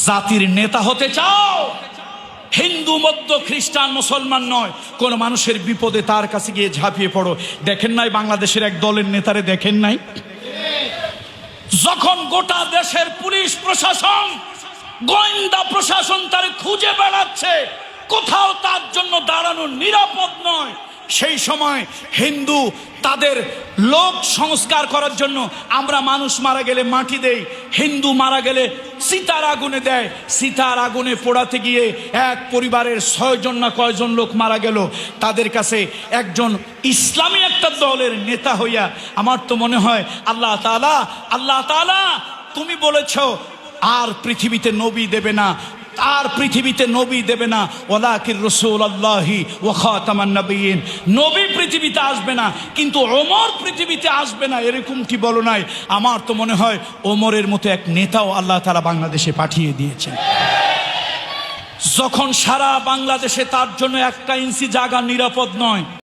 জাতির নেতা হতে চাও, হিন্দু মধ্য খ্রিস্টান মুসলমান নয়, কোন মানুষের বিপদে তার কাছে গিয়ে ঝাঁপিয়ে পড়ো। দেখেন নাই বাংলাদেশের এক দলের নেতারে? দেখেন নাই যখন গোটা দেশের পুলিশ প্রশাসন, গোয়েন্দা প্রশাসন তার খুঁজে বেড়াচ্ছে, কোথাও তার জন্য দাঁড়ানো নিরাপদ নয়, সেই সময় হিন্দু তাদের লোক সংস্কার করার জন্য, আমরা মানুষ মারা গেলে মাটি দেই, হিন্দু মারা গেলে চিতার আগুনে দেয়। চিতার আগুনে পোড়াতে গিয়ে এক পরিবারের 6 জন না কয়জন লোক মারা গেল। তাদের কাছে একজন ইসলামী একটা দলের নেতা হইয়া আমার তো মনে হয় আল্লাহ তাআলা তুমি বলেছ আর পৃথিবীতে নবী দেবে না, আর পৃথিবীতে নবী দেবে না, ওয়ালাকির রাসূলুল্লাহি ওয়া খাতামান নবিয়্যিন, নবী পৃথিবীতে আসবে না, কিন্তু ওমর পৃথিবীতে আসবে না, এরকম কি বলো নাই? আমার তো মনে হয় ওমরের মতো এক নেতাও আল্লাহ তাআলা বাংলাদেশে পাঠিয়ে দিয়েছেন। যখন সারা বাংলাদেশে তার জন্য 1 ইঞ্চি জায়গা নিরাপদ নয়,